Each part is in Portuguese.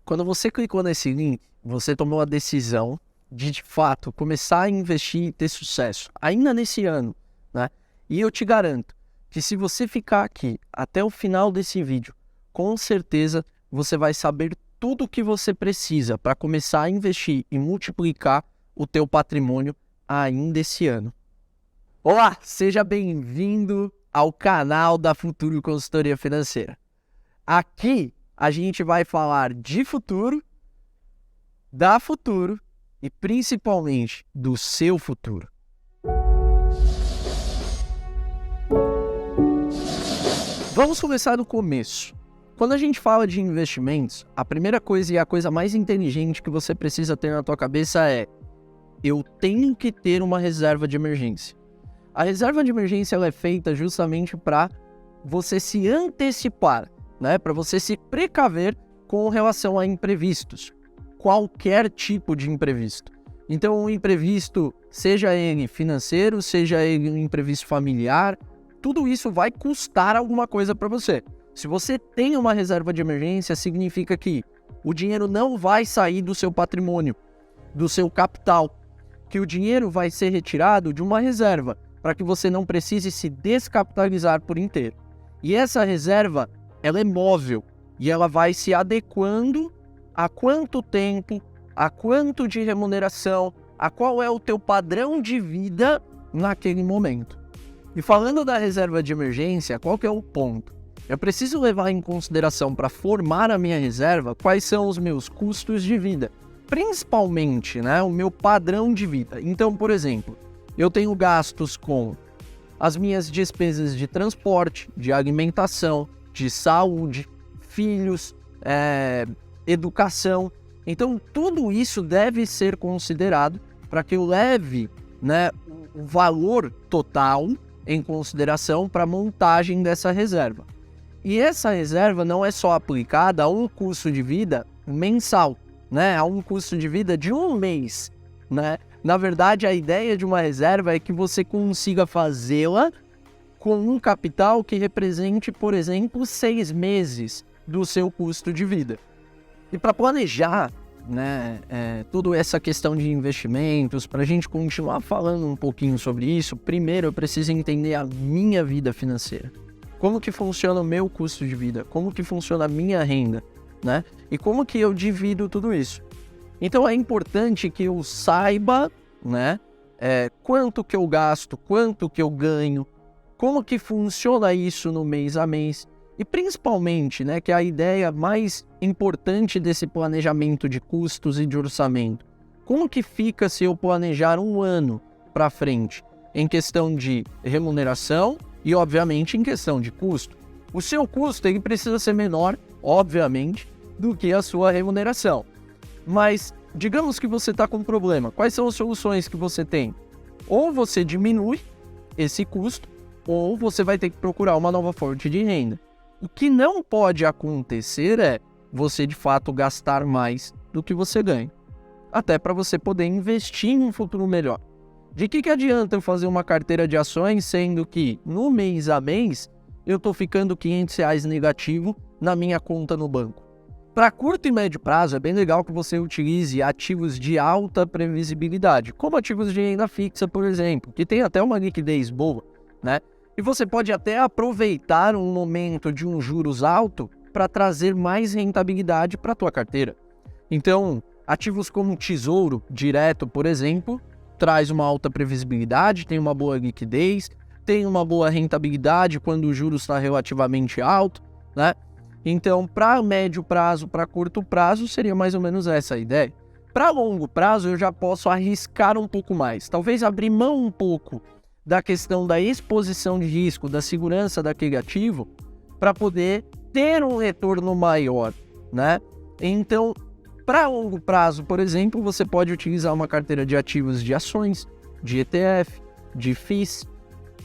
Quando você clicou nesse link, você tomou a decisão de fato, começar a investir e ter sucesso, ainda nesse ano, né? E eu te garanto que se você ficar aqui até o final desse vídeo, com certeza você vai saber tudo o que você precisa para começar a investir e multiplicar o teu patrimônio ainda esse ano. Olá, seja bem-vindo ao canal da Futuro Consultoria Financeira. Aqui a gente vai falar de futuro, da Futuro e principalmente do seu futuro. Vamos começar do começo. Quando a gente fala de investimentos, a primeira coisa e a coisa mais inteligente que você precisa ter na tua cabeça é: eu tenho que ter uma reserva de emergência. A reserva de emergência ela é feita justamente para você se antecipar, né? Para você se precaver com relação a imprevistos. Qualquer tipo de imprevisto. Então, um imprevisto, seja ele financeiro, seja ele um imprevisto familiar, tudo isso vai custar alguma coisa para você. Se você tem uma reserva de emergência, significa que o dinheiro não vai sair do seu patrimônio, do seu capital, que o dinheiro vai ser retirado de uma reserva, para que você não precise se descapitalizar por inteiro. E essa reserva, ela é móvel, e ela vai se adequando a quanto tempo, a quanto de remuneração, a qual é o teu padrão de vida naquele momento. E falando da reserva de emergência, qual que é o ponto? Eu preciso levar em consideração para formar a minha reserva quais são os meus custos de vida, principalmente, né, o meu padrão de vida. Então, por exemplo, eu tenho gastos com as minhas despesas de transporte, de alimentação, de saúde, filhos, educação. Então, tudo isso deve ser considerado para que eu leve, né, o valor total em consideração para a montagem dessa reserva. E essa reserva não é só aplicada a um custo de vida mensal, né, a um custo de vida de um mês, né? Na verdade, a ideia de uma reserva é que você consiga fazê-la com um capital que represente, por exemplo, 6 meses do seu custo de vida. E para planejar, né, toda essa questão de investimentos, para a gente continuar falando um pouquinho sobre isso, primeiro eu preciso entender a minha vida financeira. Como que funciona o meu custo de vida? Como que funciona a minha renda? Né? E como que eu divido tudo isso? Então é importante que eu saiba, né, quanto que eu gasto, quanto que eu ganho, como que funciona isso no mês a mês. E principalmente, né, que é a ideia mais importante desse planejamento de custos e de orçamento. Como que fica se eu planejar um ano para frente em questão de remuneração e, obviamente, em questão de custo? O seu custo ele precisa ser menor, obviamente, do que a sua remuneração. Mas digamos que você está com um problema. Quais são as soluções que você tem? Ou você diminui esse custo, ou você vai ter que procurar uma nova fonte de renda. O que não pode acontecer é você, de fato, gastar mais do que você ganha. Até para você poder investir em um futuro melhor. De que adianta eu fazer uma carteira de ações, sendo que no mês a mês eu estou ficando R$500 negativo na minha conta no banco? Para curto e médio prazo, é bem legal que você utilize ativos de alta previsibilidade, como ativos de renda fixa, por exemplo, que tem até uma liquidez boa, né? E você pode até aproveitar um momento de um juros alto para trazer mais rentabilidade para a tua carteira. Então, ativos como Tesouro Direto, por exemplo, traz uma alta previsibilidade, tem uma boa liquidez, tem uma boa rentabilidade quando o juros está relativamente alto, né? Então, para médio prazo, para curto prazo, seria mais ou menos essa a ideia. Para longo prazo, eu já posso arriscar um pouco mais, talvez abrir mão um pouco da questão da exposição de risco, da segurança daquele ativo, para poder ter um retorno maior, né? Então, para longo prazo, por exemplo, você pode utilizar uma carteira de ativos de ações, de ETF, de FIIs,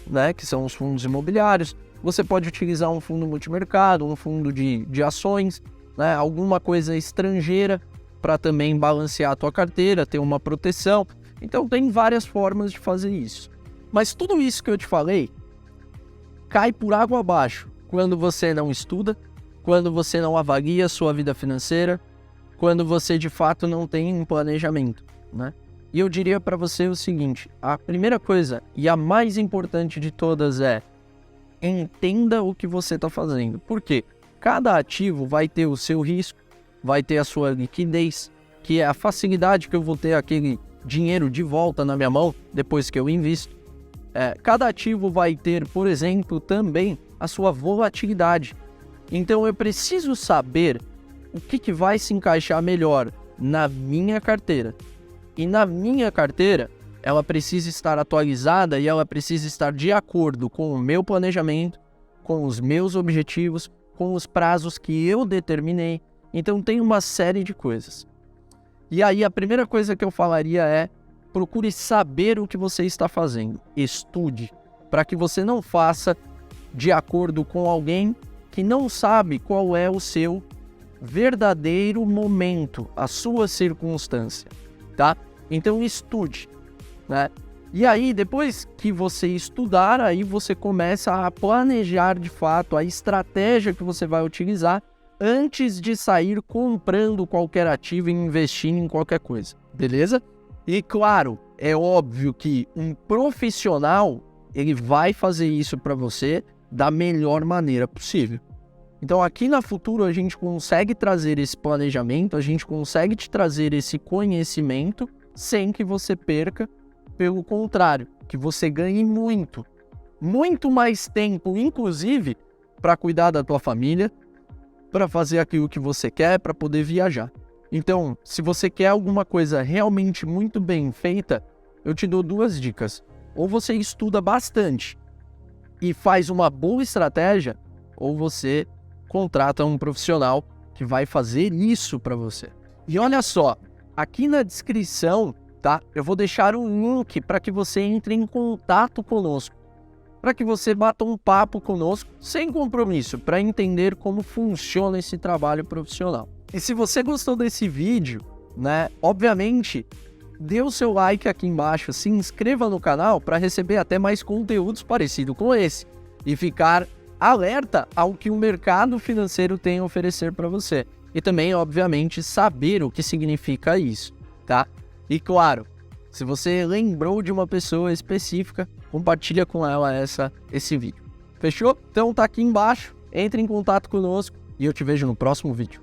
né, que são os fundos imobiliários. Você pode utilizar um fundo multimercado, um fundo de ações, né, alguma coisa estrangeira para também balancear a tua carteira, ter uma proteção. Então, tem várias formas de fazer isso. Mas tudo isso que eu te falei cai por água abaixo quando você não estuda, quando você não avalia a sua vida financeira, quando você de fato não tem um planejamento, né? E eu diria para você o seguinte, a primeira coisa e a mais importante de todas é entenda o que você está fazendo. Por quê? Cada ativo vai ter o seu risco, vai ter a sua liquidez, que é a facilidade que eu vou ter aquele dinheiro de volta na minha mão depois que eu invisto. Cada ativo vai ter, por exemplo, também a sua volatilidade. Então eu preciso saber o que vai se encaixar melhor na minha carteira. E na minha carteira, ela precisa estar atualizada e ela precisa estar de acordo com o meu planejamento, com os meus objetivos, com os prazos que eu determinei. Então tem uma série de coisas. E aí a primeira coisa que eu falaria é: procure saber o que você está fazendo. Estude, para que você não faça de acordo com alguém que não sabe qual é o seu verdadeiro momento, a sua circunstância, tá? Então estude, né? E aí, depois que você estudar, aí você começa a planejar de fato a estratégia que você vai utilizar antes de sair comprando qualquer ativo e investindo em qualquer coisa, beleza? E claro, é óbvio que um profissional, ele vai fazer isso para você da melhor maneira possível. Então aqui na Futuro a gente consegue trazer esse planejamento, a gente consegue te trazer esse conhecimento sem que você perca, pelo contrário, que você ganhe muito mais tempo, inclusive, para cuidar da tua família, para fazer aquilo que você quer, para poder viajar. Então, se você quer alguma coisa realmente muito bem feita, eu te dou 2 dicas. Ou você estuda bastante e faz uma boa estratégia, ou você contrata um profissional que vai fazer isso para você. E olha só, aqui na descrição, tá? Eu vou deixar um link para que você entre em contato conosco, para que você bata um papo conosco sem compromisso, para entender como funciona esse trabalho profissional. E se você gostou desse vídeo, né, obviamente, dê o seu like aqui embaixo, se inscreva no canal para receber até mais conteúdos parecidos com esse e ficar alerta ao que o mercado financeiro tem a oferecer para você. E também, obviamente, saber o que significa isso, tá? E claro, se você lembrou de uma pessoa específica, compartilha com ela esse vídeo. Fechou? Então tá aqui embaixo, entre em contato conosco e eu te vejo no próximo vídeo.